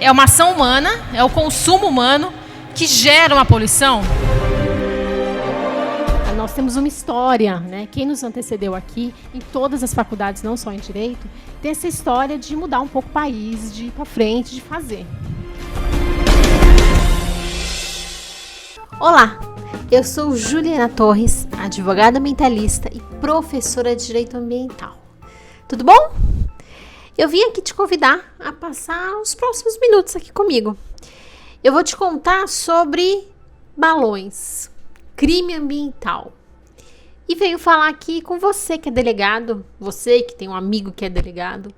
é uma ação humana, é o consumo humano que gera uma poluição? Nós temos uma história, né? Quem nos antecedeu aqui, em todas as faculdades, não só em Direito, tem essa história de mudar um pouco o país, de ir para frente, de fazer. Olá, eu sou Juliana Torres, advogada ambientalista e professora de Direito Ambiental. Tudo bom? Eu vim aqui te convidar a passar os próximos minutos aqui comigo. Eu vou te contar sobre balões, crime ambiental. E venho falar aqui com você que é delegado, você que tem um amigo que é delegado.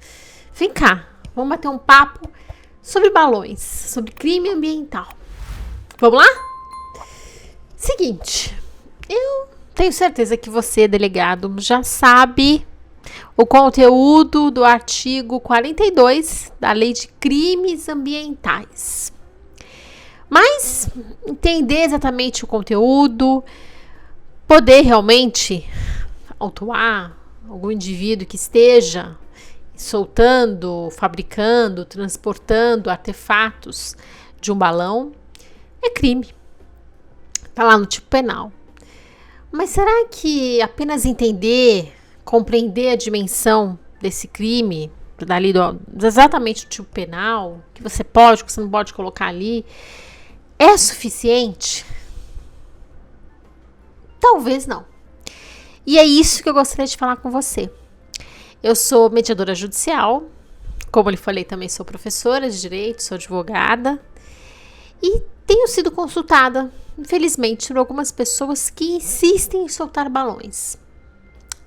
Vem cá, vamos bater um papo sobre balões, sobre crime ambiental. Vamos lá? Seguinte, eu tenho certeza que você, delegado, já sabe o conteúdo do artigo 42 da Lei de Crimes Ambientais. Mas entender exatamente o conteúdo, poder realmente autuar algum indivíduo que esteja soltando, fabricando, transportando artefatos de um balão, é crime. Está lá no tipo penal. Mas será que apenas entender, compreender a dimensão desse crime, dali exatamente do tipo penal, que você pode, que você não pode colocar ali, é suficiente? Talvez não. E é isso que eu gostaria de falar com você. Eu sou mediadora judicial, como eu falei, também sou professora de direito, sou advogada e tenho sido consultada, infelizmente, por algumas pessoas que insistem em soltar balões.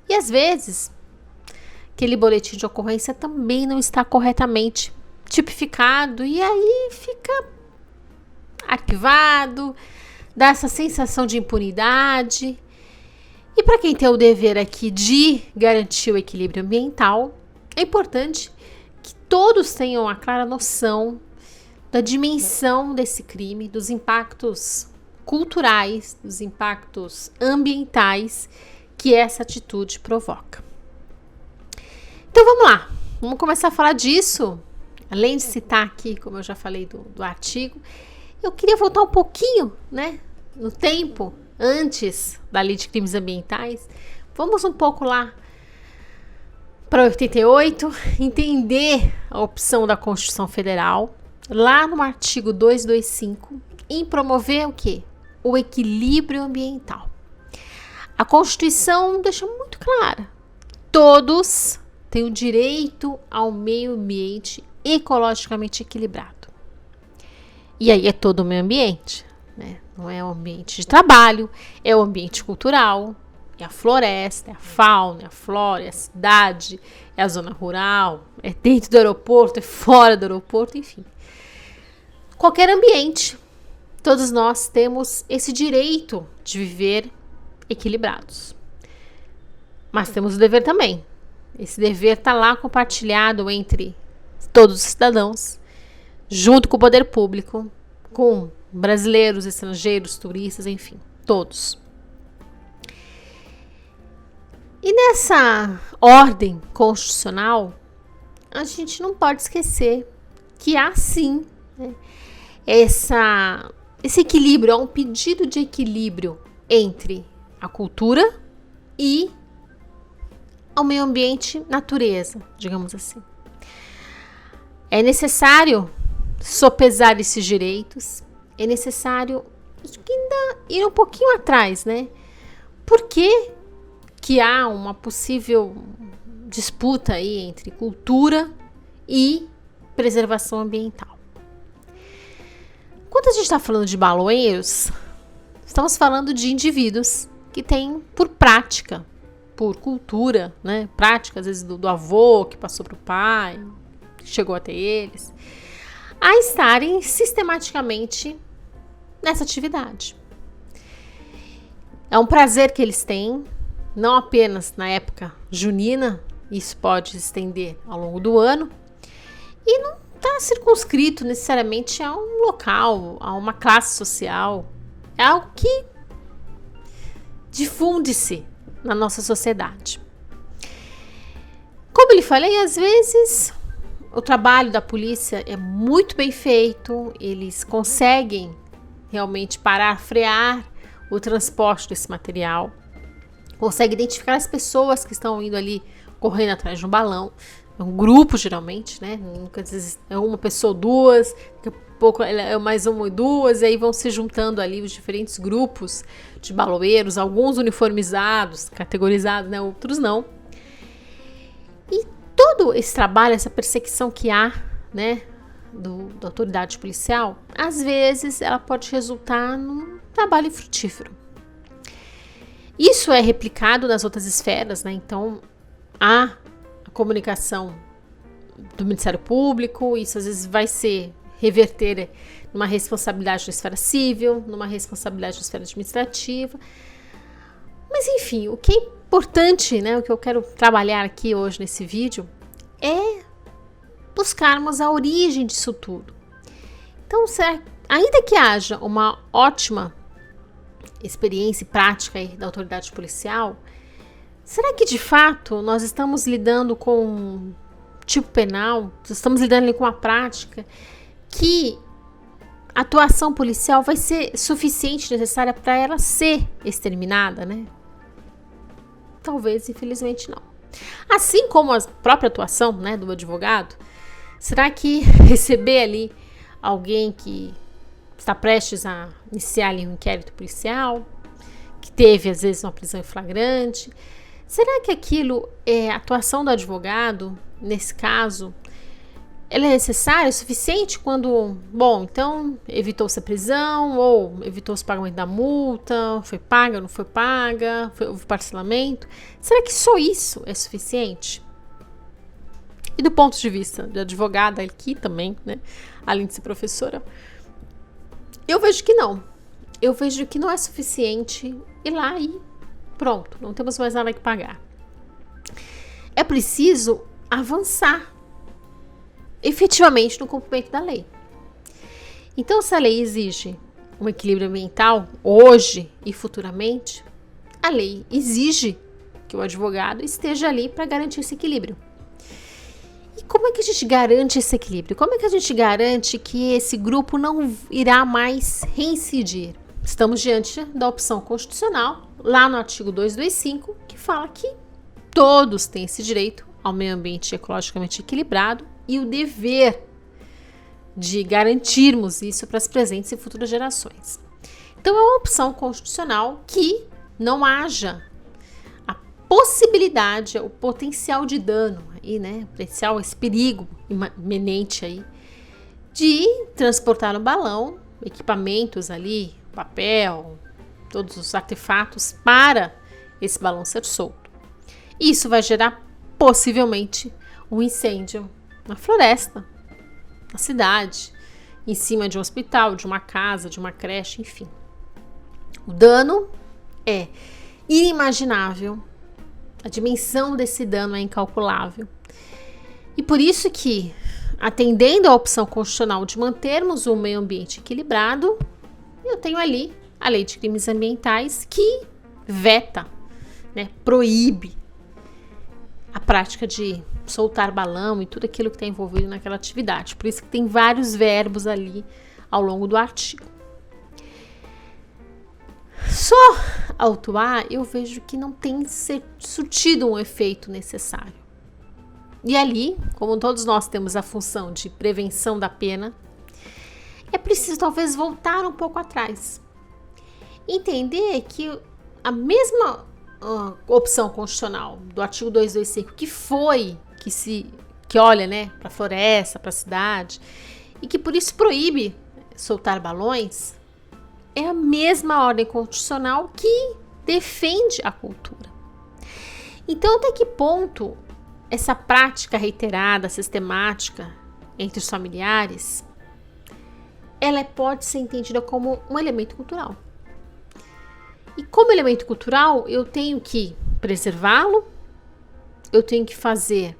E às vezes, aquele boletim de ocorrência também não está corretamente tipificado e aí fica arquivado, dá essa sensação de impunidade. E para quem tem o dever aqui de garantir o equilíbrio ambiental, é importante que todos tenham a clara noção da dimensão desse crime, dos impactos culturais, dos impactos ambientais que essa atitude provoca. Então vamos lá, vamos começar a falar disso. Além de citar aqui, como eu já falei do artigo, eu queria voltar um pouquinho, né, no tempo, antes da Lei de Crimes Ambientais. Vamos um pouco lá para 88, entender a opção da Constituição Federal, lá no artigo 225, em promover o quê? O equilíbrio ambiental. A Constituição deixa muito clara: todos têm o direito ao meio ambiente ecologicamente equilibrado. E aí é todo o meio ambiente, né? Não é o ambiente de trabalho, é o ambiente cultural, é a floresta, é a fauna, é a flora, é a cidade, é a zona rural, é dentro do aeroporto, é fora do aeroporto, enfim. Qualquer ambiente, todos nós temos esse direito de viver equilibrados. Mas temos o dever também. Esse dever está lá compartilhado entre todos os cidadãos, junto com o poder público, com brasileiros, estrangeiros, turistas, enfim, todos. E nessa ordem constitucional, a gente não pode esquecer que há sim, né, esse equilíbrio, é um pedido de equilíbrio entre a cultura e ao meio ambiente, natureza, digamos assim. É necessário sopesar esses direitos, é necessário ainda ir um pouquinho atrás, né? Por que há uma possível disputa aí entre cultura e preservação ambiental? Quando a gente está falando de baloeiros, estamos falando de indivíduos que têm por prática, por cultura, né? Prática, às vezes, do avô que passou para o pai, que chegou até eles, a estarem sistematicamente nessa atividade. É um prazer que eles têm, não apenas na época junina, isso pode se estender ao longo do ano, e não está circunscrito necessariamente a um local, a uma classe social. É algo que difunde-se na nossa sociedade. Como eu lhe falei, às vezes o trabalho da polícia é muito bem feito, eles conseguem realmente parar, frear o transporte desse material, conseguem identificar as pessoas que estão indo ali correndo atrás de um balão. É um grupo, geralmente, né? Às vezes é uma pessoa, duas, daqui a pouco é mais uma e duas, e aí vão se juntando ali os diferentes grupos de baloeiros, alguns uniformizados, categorizados, né? Outros não. E todo esse trabalho, essa perseguição que há, né, da autoridade policial, às vezes ela pode resultar num trabalho infrutífero. Isso é replicado nas outras esferas, né? Então, há a comunicação do Ministério Público, isso às vezes vai reverter numa responsabilidade na esfera civil, numa responsabilidade na esfera administrativa. Mas, enfim, o que é importante, né, o que eu quero trabalhar aqui hoje nesse vídeo, é buscarmos a origem disso tudo. Então, ainda que haja uma ótima experiência e prática aí da autoridade policial, será que de fato nós estamos lidando com um tipo penal, estamos lidando ali com uma prática que a atuação policial vai ser suficiente, necessária para ela ser exterminada, né? Talvez, infelizmente, não. Assim como a própria atuação, né, do advogado, será que receber ali alguém que está prestes a iniciar ali um inquérito policial, que teve, às vezes, uma prisão em flagrante, será que aquilo é a atuação do advogado, nesse caso, ela é necessária, suficiente quando, bom, então evitou-se a prisão ou evitou-se o pagamento da multa, foi paga, não foi paga, houve parcelamento? Será que só isso é suficiente? E do ponto de vista de advogada aqui também, né, além de ser professora, eu vejo que não. Eu vejo que não é suficiente ir lá e pronto, não temos mais nada que pagar. É preciso avançar efetivamente no cumprimento da lei. Então, se a lei exige um equilíbrio ambiental hoje e futuramente, a lei exige que o advogado esteja ali para garantir esse equilíbrio. E como é que a gente garante esse equilíbrio? Como é que a gente garante que esse grupo não irá mais reincidir? Estamos diante da opção constitucional, lá no artigo 225, que fala que todos têm esse direito ao meio ambiente ecologicamente equilibrado e o dever de garantirmos isso para as presentes e futuras gerações. Então, é uma opção constitucional que não haja a possibilidade, o potencial de dano, aí, né, potencial, esse perigo iminente aí, de transportar no balão equipamentos ali, papel, todos os artefatos para esse balão ser solto. Isso vai gerar possivelmente um incêndio na floresta, na cidade, em cima de um hospital, de uma casa, de uma creche, enfim. O dano é inimaginável, a dimensão desse dano é incalculável. E por isso que, atendendo à opção constitucional de mantermos o meio ambiente equilibrado, eu tenho ali a Lei de Crimes Ambientais que veta, né, proíbe a prática de soltar balão e tudo aquilo que está envolvido naquela atividade. Por isso que tem vários verbos ali ao longo do artigo. Só autuar, eu vejo que não tem surtido um efeito necessário. E ali, como todos nós temos a função de prevenção da pena, é preciso talvez voltar um pouco atrás. Entender que a mesma opção constitucional do artigo 225, que olha, né, para a floresta, para a cidade, e que por isso proíbe soltar balões, é a mesma ordem constitucional que defende a cultura. Então, até que ponto essa prática reiterada, sistemática entre os familiares, ela pode ser entendida como um elemento cultural? E como elemento cultural, eu tenho que preservá-lo, eu tenho que fazer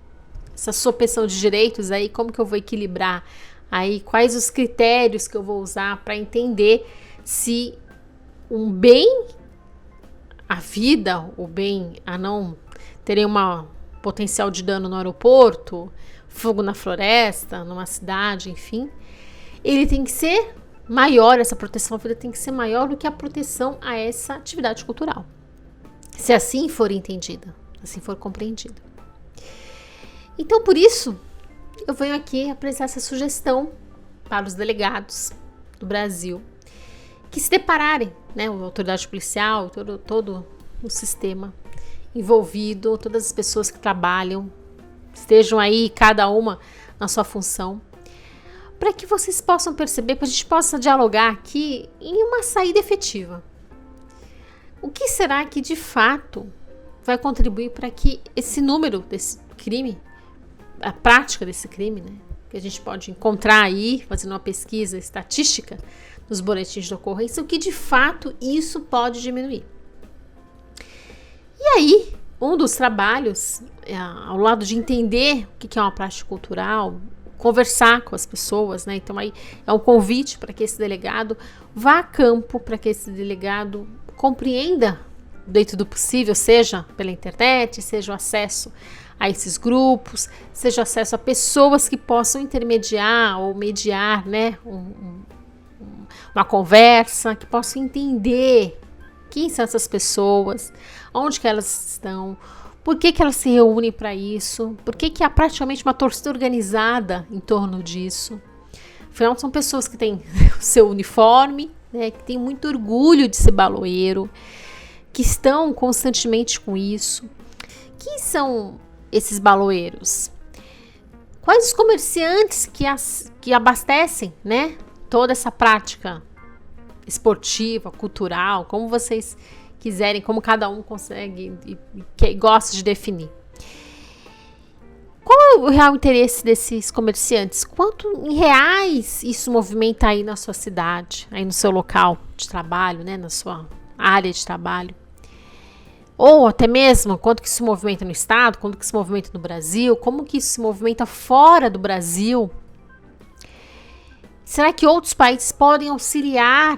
essa sopeção de direitos aí, como que eu vou equilibrar aí, quais os critérios que eu vou usar para entender se um bem, a vida, o bem a não terem uma potencial de dano no aeroporto, fogo na floresta, numa cidade, enfim, ele tem que ser maior, essa proteção à vida tem que ser maior do que a proteção a essa atividade cultural. Se assim for entendida, assim for compreendida. Então, por isso, eu venho aqui apresentar essa sugestão para os delegados do Brasil que se depararem, né, a autoridade policial, todo o sistema envolvido, todas as pessoas que trabalham, estejam aí, cada uma na sua função, para que vocês possam perceber, para a gente possa dialogar aqui em uma saída efetiva. O que será que de fato vai contribuir para que esse número desse crime, a prática desse crime, né, que a gente pode encontrar aí, fazendo uma pesquisa estatística nos boletins de ocorrência, o que de fato isso pode diminuir. E aí, um dos trabalhos, ao lado de entender o que é uma prática cultural, conversar com as pessoas, né? Então aí é um convite para que esse delegado vá a campo, para que esse delegado compreenda dentro do possível, seja pela internet, seja o acesso a esses grupos, seja o acesso a pessoas que possam intermediar ou mediar, né? Uma conversa, que possam entender quem são essas pessoas, onde que elas estão, por que elas se reúnem para isso, por que há praticamente uma torcida organizada em torno disso. Afinal, são pessoas que têm o seu uniforme, né, que têm muito orgulho de ser baloeiro, que estão constantemente com isso. Quem são esses baloeiros? Quais os comerciantes que abastecem, né, toda essa prática esportiva, cultural, como vocês quiserem, como cada um consegue e gosta de definir. Qual é o real interesse desses comerciantes? Quanto em reais isso movimenta aí na sua cidade, aí no seu local de trabalho, né, na sua área de trabalho? Ou até mesmo quanto que isso movimenta no estado, quanto que isso movimenta no Brasil, como que isso se movimenta fora do Brasil? Será que outros países podem auxiliar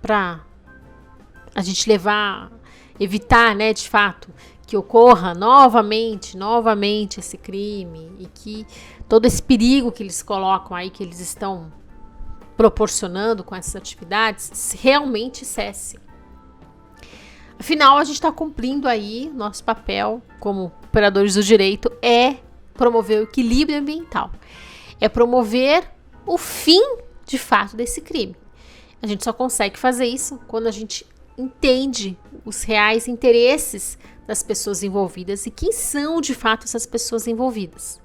para a gente evitar, né, de fato, que ocorra novamente esse crime e que todo esse perigo que eles colocam aí, que eles estão proporcionando com essas atividades, realmente cesse? Afinal, a gente está cumprindo aí nosso papel como operadores do direito, é promover o equilíbrio ambiental, é promover o fim, de fato, desse crime. A gente só consegue fazer isso quando a gente entende os reais interesses das pessoas envolvidas e quem são, de fato, essas pessoas envolvidas.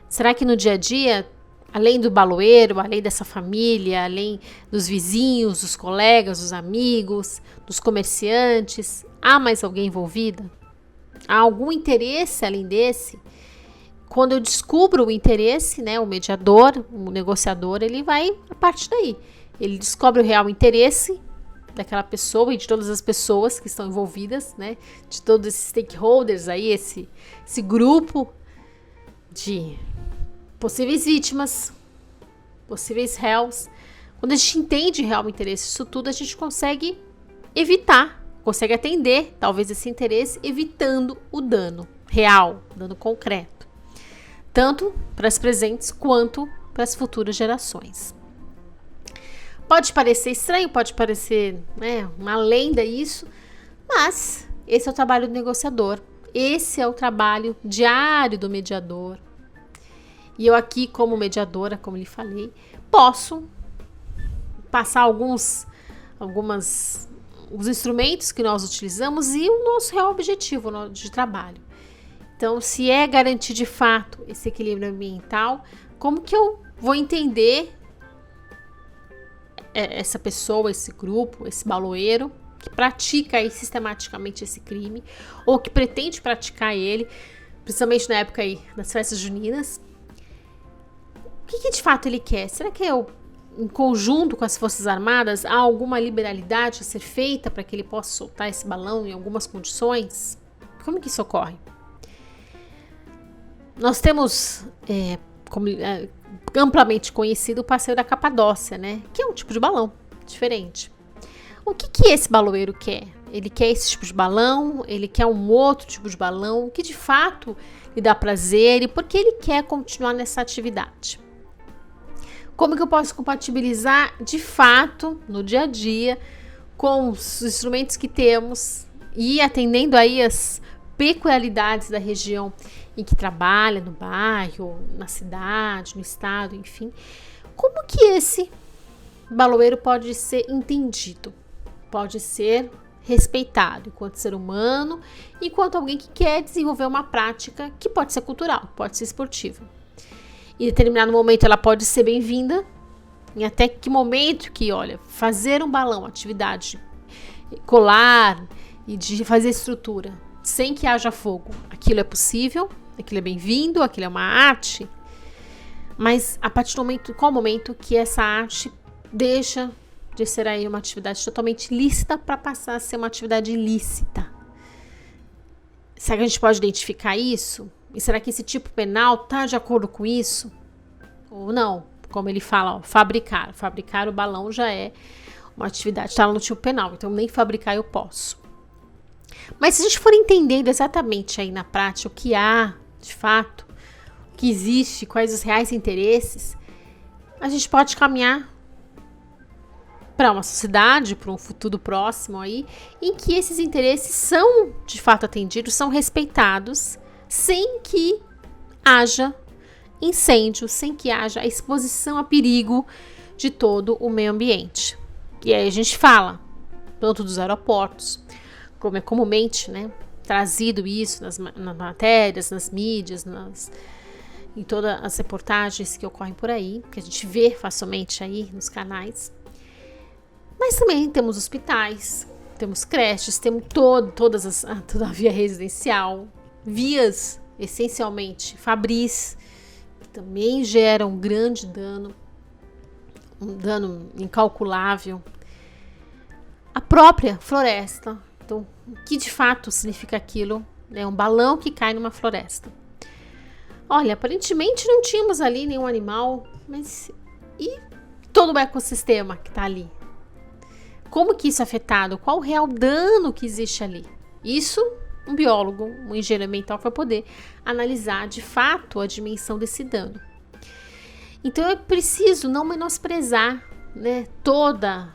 Será que no dia a dia, além do baloeiro, além dessa família, além dos vizinhos, dos colegas, dos amigos, dos comerciantes, há mais alguém envolvida? Há algum interesse além desse? Quando eu descubro o interesse, né, o mediador, o negociador, ele vai a partir daí. Ele descobre o real interesse daquela pessoa e de todas as pessoas que estão envolvidas, né, de todos esses stakeholders aí, esse grupo de possíveis vítimas, possíveis réus. Quando a gente entende o real interesse disso tudo, a gente consegue evitar, consegue atender talvez esse interesse, evitando o dano real, dano concreto, tanto para as presentes quanto para as futuras gerações. Pode parecer estranho, pode parecer, né, uma lenda isso, mas esse é o trabalho do negociador, esse é o trabalho diário do mediador. E eu aqui, como mediadora, como lhe falei, posso passar os instrumentos que nós utilizamos e o nosso real objetivo de trabalho. Então, se é garantir de fato esse equilíbrio ambiental, como que eu vou entender essa pessoa, esse grupo, esse baloeiro que pratica aí sistematicamente esse crime ou que pretende praticar ele, principalmente na época aí das festas juninas? O que de fato ele quer? Será que em conjunto com as Forças Armadas, há alguma liberalidade a ser feita para que ele possa soltar esse balão em algumas condições? Como que isso ocorre? Nós temos, amplamente conhecido, o passeio da Capadócia, né? Que é um tipo de balão diferente. O que esse baloeiro quer? Ele quer esse tipo de balão? Ele quer um outro tipo de balão? O que de fato lhe dá prazer e porque ele quer continuar nessa atividade. Como que eu posso compatibilizar de fato no dia a dia com os instrumentos que temos e atendendo aí as peculiaridades da região em que trabalha, no bairro, na cidade, no estado, enfim. Como que esse baloeiro pode ser entendido, pode ser respeitado enquanto ser humano, enquanto alguém que quer desenvolver uma prática que pode ser cultural, pode ser esportiva. Em determinado momento ela pode ser bem-vinda, e até que momento que, olha, fazer um balão, atividade, colar e de fazer estrutura, sem que haja fogo, aquilo é possível, aquilo é bem-vindo, aquilo é uma arte, mas a partir do momento, qual momento que essa arte deixa de ser aí uma atividade totalmente lícita para passar a ser uma atividade ilícita? Será que a gente pode identificar isso? E será que esse tipo penal está de acordo com isso? Ou não? Como ele fala, ó, fabricar. Fabricar o balão já é uma atividade, está no tipo penal, então nem fabricar eu posso. Mas se a gente for entendendo exatamente aí na prática o que há, de fato, o que existe, quais os reais interesses, a gente pode caminhar para uma sociedade, para um futuro próximo aí, em que esses interesses são de fato atendidos, são respeitados, sem que haja incêndio, sem que haja a exposição a perigo de todo o meio ambiente. E aí a gente fala tanto dos aeroportos, como é comumente, né, trazido isso nas matérias, nas mídias, em todas as reportagens que ocorrem por aí, que a gente vê facilmente aí nos canais. Mas também temos hospitais, temos creches, temos toda a via residencial, vias, essencialmente, fabris, que também geram um grande dano, um dano incalculável. A própria floresta, então, o que de fato significa aquilo? É um balão que cai numa floresta. Olha, aparentemente não tínhamos ali nenhum animal, mas e todo o ecossistema que está ali? Como que isso é afetado? Qual o real dano que existe ali? Isso um biólogo, um engenheiro ambiental vai poder analisar de fato a dimensão desse dano. Então é preciso não menosprezar, né, toda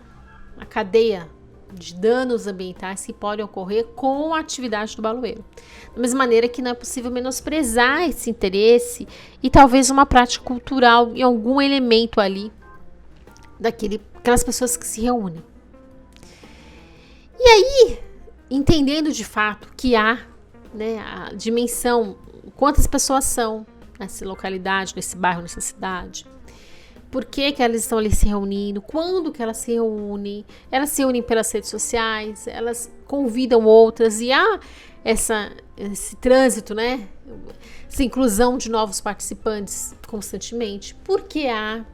a cadeia de danos ambientais que podem ocorrer com a atividade do baloeiro. Da mesma maneira que não é possível menosprezar esse interesse e talvez uma prática cultural em algum elemento ali daquelas pessoas que se reúnem. E aí, entendendo de fato que há, né, a dimensão, quantas pessoas são nessa localidade, nesse bairro, nessa cidade, por que que elas estão ali se reunindo, quando que elas se reúnem pelas redes sociais, elas convidam outras e há esse trânsito, né, essa inclusão de novos participantes constantemente. Por que há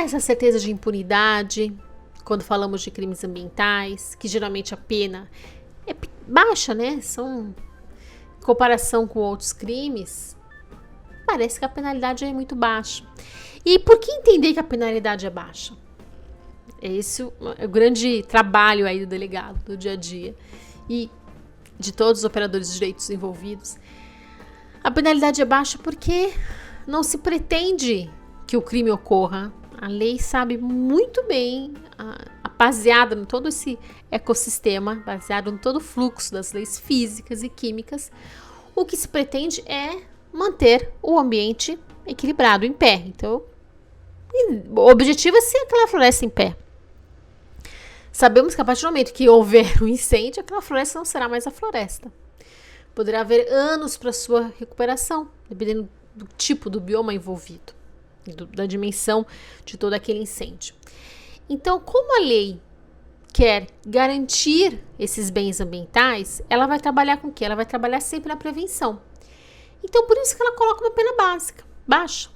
essa certeza de impunidade quando falamos de crimes ambientais, que geralmente a pena é baixa, né? Em comparação com outros crimes, parece que a penalidade é muito baixa. E por que entender que a penalidade é baixa? Esse é o grande trabalho aí do delegado, do dia a dia, e de todos os operadores de direitos envolvidos. A penalidade é baixa porque não se pretende que o crime ocorra. A lei sabe muito bem, baseada em todo esse ecossistema, baseado em todo o fluxo das leis físicas e químicas, o que se pretende é manter o ambiente equilibrado, em pé. Então, o objetivo é ser aquela floresta em pé. Sabemos que a partir do momento que houver um incêndio, aquela floresta não será mais a floresta. Poderá haver anos para sua recuperação, dependendo do tipo do bioma envolvido, da dimensão de todo aquele incêndio. Então, como a lei quer garantir esses bens ambientais, ela vai trabalhar com o quê? Ela vai trabalhar sempre na prevenção. Então, por isso que ela coloca uma pena baixa.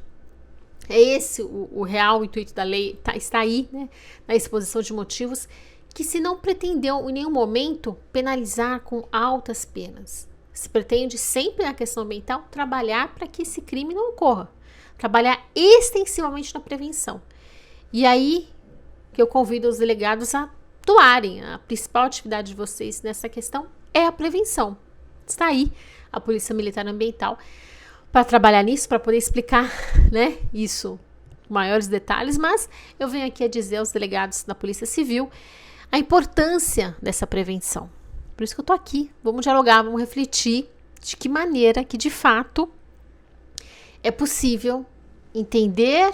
É esse o real intuito da lei, está aí, né, na exposição de motivos, que se não pretendeu em nenhum momento penalizar com altas penas. Se pretende sempre na questão ambiental trabalhar para que esse crime não ocorra. Trabalhar extensivamente na prevenção. E aí que eu convido os delegados a atuarem. A principal atividade de vocês nessa questão é a prevenção. Está aí a Polícia Militar Ambiental para trabalhar nisso, para poder explicar, né, isso com maiores detalhes, mas eu venho aqui a dizer aos delegados da Polícia Civil a importância dessa prevenção. Por isso que eu tô aqui. Vamos dialogar, vamos refletir de que maneira que, de fato, é possível entender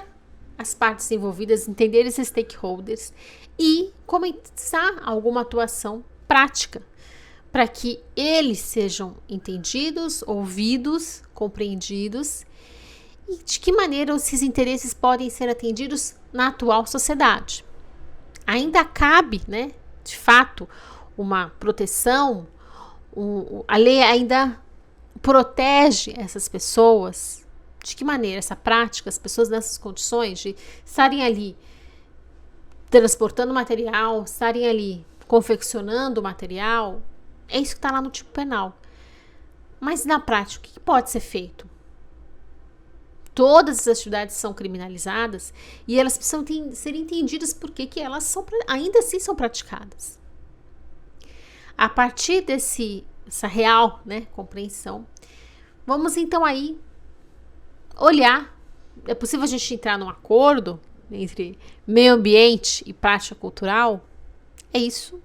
as partes envolvidas, entender esses stakeholders e começar alguma atuação prática para que eles sejam entendidos, ouvidos, compreendidos e de que maneira esses interesses podem ser atendidos na atual sociedade. Ainda cabe, né, de fato, uma proteção, a lei ainda protege essas pessoas. De que maneira essa prática, as pessoas nessas condições de estarem ali transportando material, estarem ali confeccionando material, é isso que está lá no tipo penal. Mas na prática, o que pode ser feito? Todas as atividades são criminalizadas e elas precisam ser entendidas por que elas ainda assim são praticadas. A partir dessa real, né, compreensão, vamos então aí olhar, é possível a gente entrar num acordo entre meio ambiente e prática cultural? É isso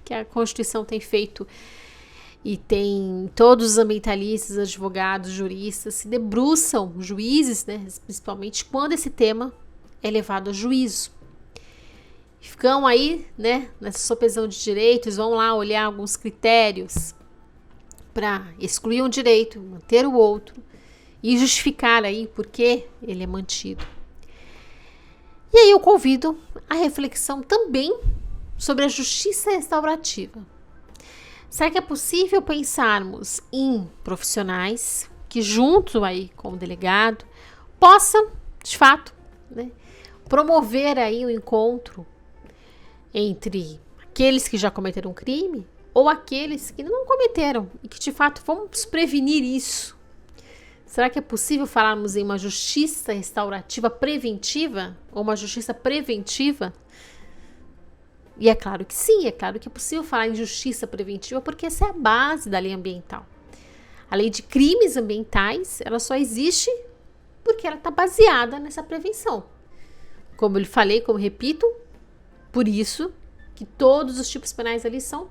que a Constituição tem feito e tem todos os ambientalistas, advogados, juristas se debruçam, juízes, né, principalmente quando esse tema é levado a juízo. Ficam aí, né, nessa sopesão de direitos, vão lá olhar alguns critérios para excluir um direito, manter o outro e justificar aí por que ele é mantido. E aí eu convido a reflexão também sobre a justiça restaurativa. Será que é possível pensarmos em profissionais que, junto aí com o delegado, possam, de fato, né, promover aí o encontro entre aqueles que já cometeram um crime ou aqueles que não cometeram e que, de fato, vamos prevenir isso? Será que é possível falarmos em uma justiça restaurativa preventiva ou uma justiça preventiva? E é claro que sim, é claro que é possível falar em justiça preventiva porque essa é a base da lei ambiental. A lei de crimes ambientais, ela só existe porque ela está baseada nessa prevenção. Como eu falei, como repito, por isso que todos os tipos penais ali são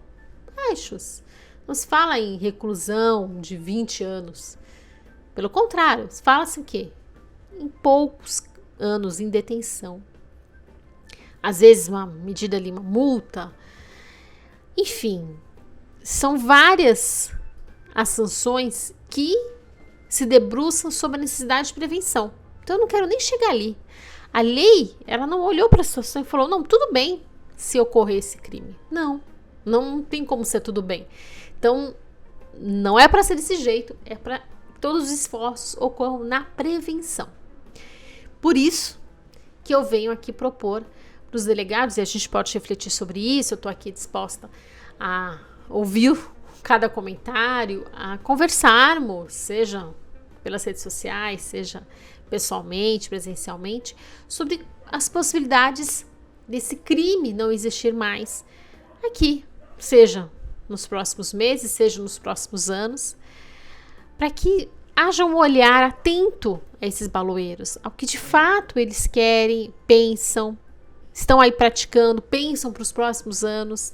baixos. Não se fala em reclusão de 20 anos. Pelo contrário, fala-se o quê? Em poucos anos em detenção. Às vezes uma medida ali, uma multa. Enfim, são várias as sanções que se debruçam sobre a necessidade de prevenção. Então eu não quero nem chegar ali. A lei, ela não olhou para a situação e falou, não, tudo bem se ocorrer esse crime. Não tem como ser tudo bem. Então, não é para ser desse jeito, é para que todos os esforços ocorram na prevenção. Por isso que eu venho aqui propor para os delegados, e a gente pode refletir sobre isso, eu estou aqui disposta a ouvir cada comentário, a conversarmos, seja pelas redes sociais, seja pessoalmente, presencialmente, sobre as possibilidades desse crime não existir mais aqui, seja nos próximos meses, seja nos próximos anos, para que haja um olhar atento a esses baloeiros, ao que de fato eles querem, pensam, estão aí praticando, pensam para os próximos anos,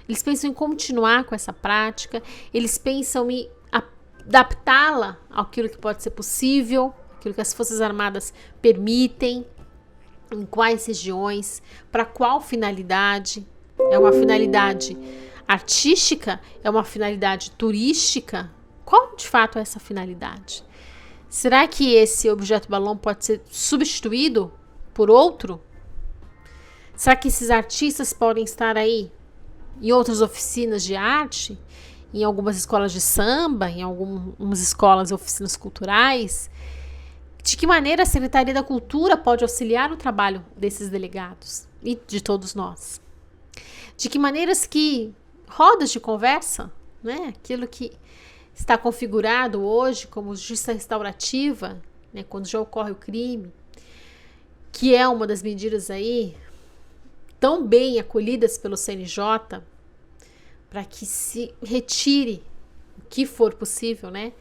eles pensam em continuar com essa prática, eles pensam em adaptá-la àquilo que pode ser possível, aquilo que as Forças Armadas permitem, em quais regiões, para qual finalidade. É uma finalidade artística? É uma finalidade turística? Qual de fato é essa finalidade? Será que esse objeto balão pode ser substituído por outro? Será que esses artistas podem estar aí em outras oficinas de arte? Em algumas escolas de samba? Em algumas escolas e oficinas culturais? De que maneira a Secretaria da Cultura pode auxiliar o trabalho desses delegados e de todos nós? De que maneiras que rodas de conversa, né? Aquilo que está configurado hoje como justiça restaurativa, né? Quando já ocorre o crime, que é uma das medidas aí tão bem acolhidas pelo CNJ, para que se retire que for possível, né,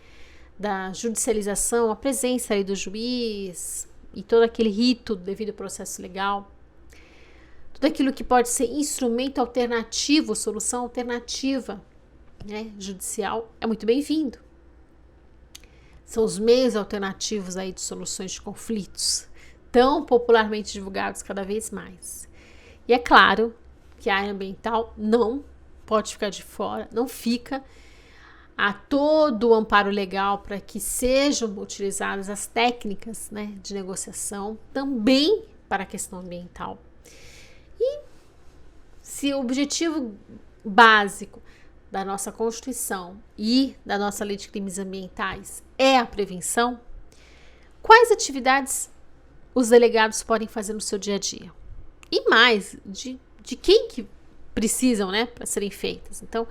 da judicialização, a presença aí do juiz e todo aquele rito do devido processo legal, tudo aquilo que pode ser instrumento alternativo, solução alternativa, né, judicial, é muito bem-vindo. São os meios alternativos aí de soluções de conflitos, tão popularmente divulgados cada vez mais. E é claro que a área ambiental não pode ficar de fora, não fica. Há todo o amparo legal para que sejam utilizadas as técnicas, né, de negociação também para a questão ambiental. E se o objetivo básico da nossa Constituição e da nossa Lei de Crimes Ambientais é a prevenção, quais atividades os delegados podem fazer no seu dia a dia? E mais, de quem que precisam, né, para serem feitas? Então,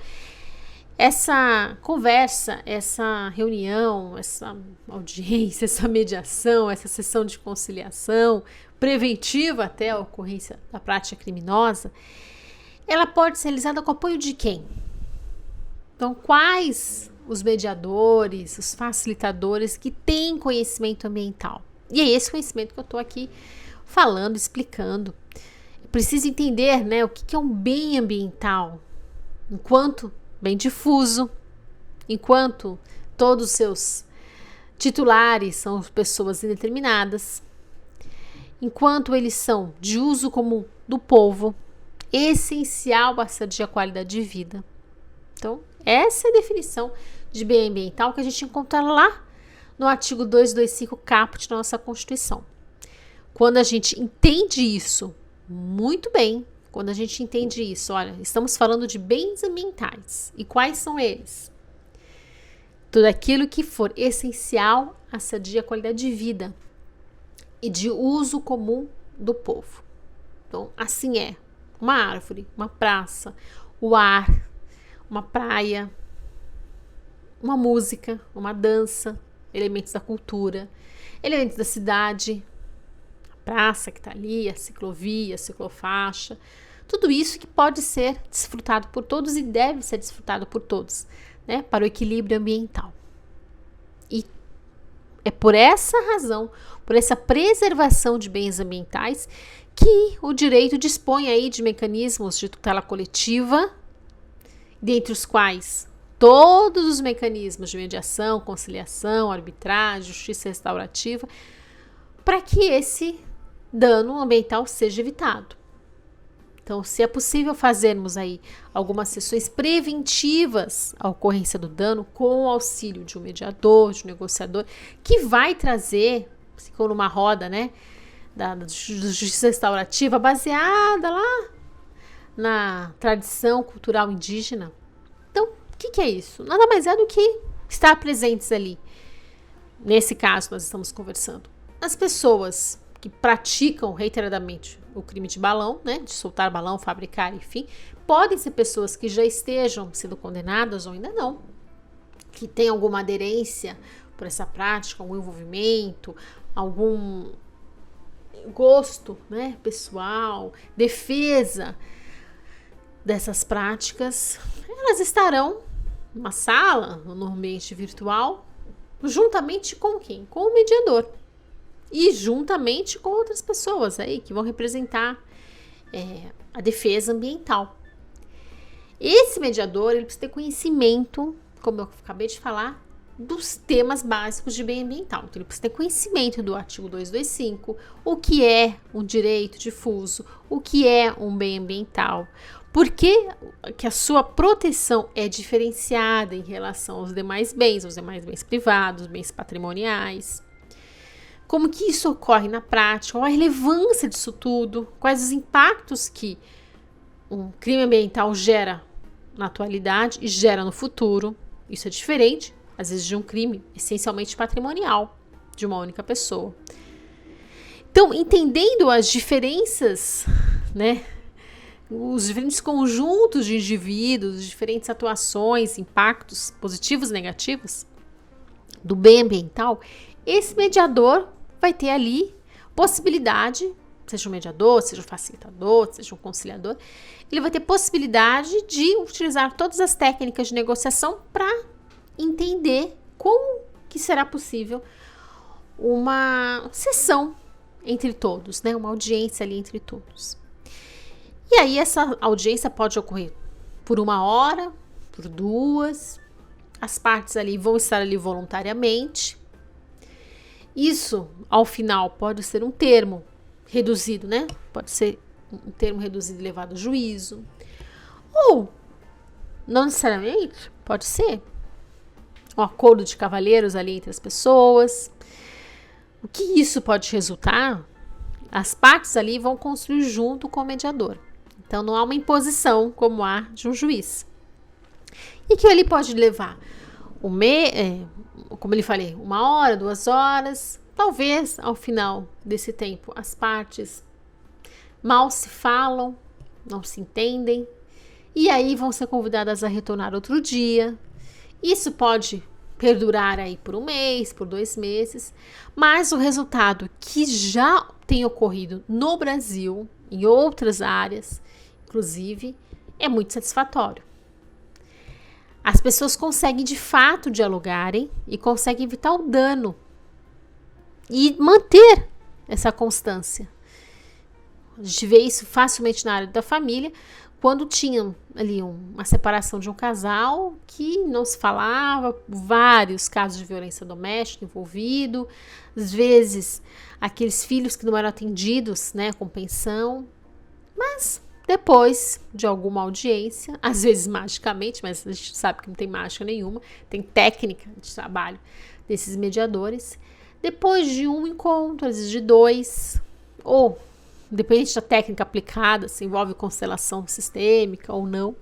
essa conversa, essa reunião, essa audiência, essa mediação, essa sessão de conciliação, preventiva até a ocorrência da prática criminosa, ela pode ser realizada com apoio de quem? Então, quais os mediadores, os facilitadores que têm conhecimento ambiental? E é esse conhecimento que eu estou aqui falando, explicando. Eu preciso entender, né, o que é um bem ambiental, enquanto bem difuso, enquanto todos os seus titulares são pessoas indeterminadas, enquanto eles são de uso comum do povo, essencial à sadia qualidade de vida. Então, essa é a definição de bem ambiental que a gente encontra lá no artigo 225 caput da nossa Constituição. Quando a gente entende isso muito bem, quando a gente entende isso, olha, estamos falando de bens ambientais. E quais são eles? Tudo aquilo que for essencial à sadia qualidade de vida e de uso comum do povo. Então, assim é uma árvore, uma praça, o ar, uma praia, uma música, uma dança, elementos da cultura, elementos da cidade, a praça que está ali, a ciclovia, a ciclofaixa, tudo isso que pode ser desfrutado por todos e deve ser desfrutado por todos, né, para o equilíbrio ambiental. E é por essa razão, por essa preservação de bens ambientais, que o direito dispõe aí de mecanismos de tutela coletiva, dentre os quais todos os mecanismos de mediação, conciliação, arbitragem, justiça restaurativa, para que esse dano ambiental seja evitado. Então, se é possível fazermos aí algumas sessões preventivas à ocorrência do dano com o auxílio de um mediador, de um negociador, que vai trazer, se for numa roda, né, da justiça restaurativa, baseada lá na tradição cultural indígena. Então, o que é isso? Nada mais é do que estar presentes ali. Nesse caso, nós estamos conversando. As pessoas que praticam reiteradamente o crime de balão, né, de soltar balão, fabricar, enfim, podem ser pessoas que já estejam sendo condenadas ou ainda não, que têm alguma aderência por essa prática, algum envolvimento, algum gosto, né, pessoal, defesa dessas práticas. Elas estarão numa sala, no ambiente virtual, juntamente com quem? Com o mediador. E juntamente com outras pessoas aí que vão representar a defesa ambiental. Esse mediador, ele precisa ter conhecimento, como eu acabei de falar, dos temas básicos de bem ambiental. Então, ele precisa ter conhecimento do artigo 225, o que é um direito difuso, o que é um bem ambiental, por que a sua proteção é diferenciada em relação aos demais bens privados, bens patrimoniais. Como que isso ocorre na prática, qual a relevância disso tudo, quais os impactos que um crime ambiental gera na atualidade e gera no futuro. Isso é diferente, às vezes, de um crime essencialmente patrimonial de uma única pessoa. Então, entendendo as diferenças, né, os diferentes conjuntos de indivíduos, diferentes atuações, impactos positivos e negativos do bem ambiental, esse mediador vai ter ali possibilidade, seja um mediador, seja um facilitador, seja um conciliador, ele vai ter possibilidade de utilizar todas as técnicas de negociação para entender como que será possível uma sessão entre todos, né? Uma audiência ali entre todos. E aí essa audiência pode ocorrer por 1 hora, por 2. As partes ali vão estar ali voluntariamente. Isso, ao final, pode ser um termo reduzido, né? Pode ser um termo reduzido e levado a juízo. Ou, não necessariamente, pode ser um acordo de cavalheiros ali entre as pessoas. O que isso pode resultar? As partes ali vão construir junto com o mediador. Então, não há uma imposição como há de um juiz. E que ele pode levar como ele falei, 1 hora, 2 horas. Talvez, ao final desse tempo, as partes mal se falam, não se entendem. E aí vão ser convidadas a retornar outro dia. Isso pode perdurar aí por 1 mês, por 2 meses. Mas o resultado que já tem ocorrido no Brasil, em outras áreas, inclusive, é muito satisfatório. As pessoas conseguem de fato dialogarem e conseguem evitar o dano e manter essa constância. A gente vê isso facilmente na área da família, quando tinha ali uma separação de um casal que não se falava, vários casos de violência doméstica envolvidos, às vezes aqueles filhos que não eram atendidos, né, com pensão, mas depois de alguma audiência, às vezes magicamente, mas a gente sabe que não tem mágica nenhuma, tem técnica de trabalho desses mediadores. Depois de um encontro, às vezes de 2, ou dependente da técnica aplicada, se envolve constelação sistêmica ou não,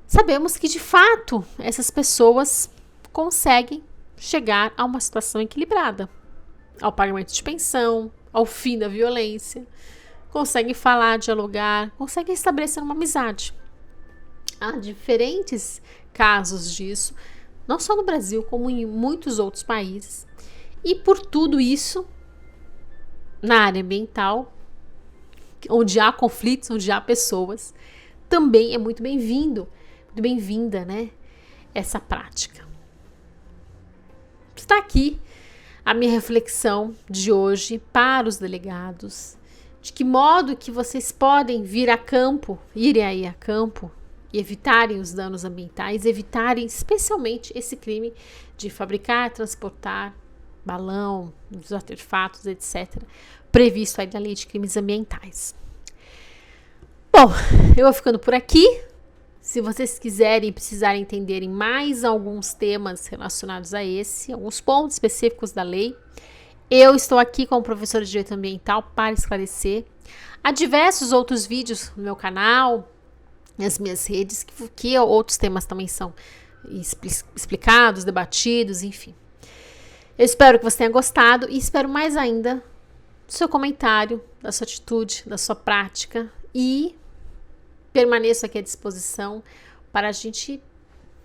sabemos que de fato essas pessoas conseguem chegar a uma situação equilibrada, ao pagamento de pensão, ao fim da violência. Conseguem falar, dialogar, conseguem estabelecer uma amizade. Há diferentes casos disso, não só no Brasil, como em muitos outros países. E por tudo isso, na área ambiental, onde há conflitos, onde há pessoas, também é muito bem-vindo, muito bem-vinda, né, essa prática. Está aqui a minha reflexão de hoje para os delegados. De que modo que vocês podem irem aí a campo e evitarem os danos ambientais, evitarem especialmente esse crime de fabricar, transportar balão, os artefatos, etc., previsto aí na Lei de Crimes Ambientais. Bom, eu vou ficando por aqui. Se vocês quiserem e precisarem entenderem mais alguns temas relacionados a alguns pontos específicos da lei, eu estou aqui como professora de Direito Ambiental para esclarecer. Há diversos outros vídeos no meu canal, nas minhas redes, que outros temas também são explicados, debatidos, enfim. Eu espero que você tenha gostado e espero mais ainda do seu comentário, da sua atitude, da sua prática, e permaneço aqui à disposição para a gente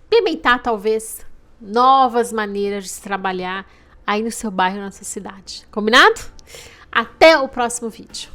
implementar talvez novas maneiras de se trabalhar aí no seu bairro, na sua cidade. Combinado? Até o próximo vídeo.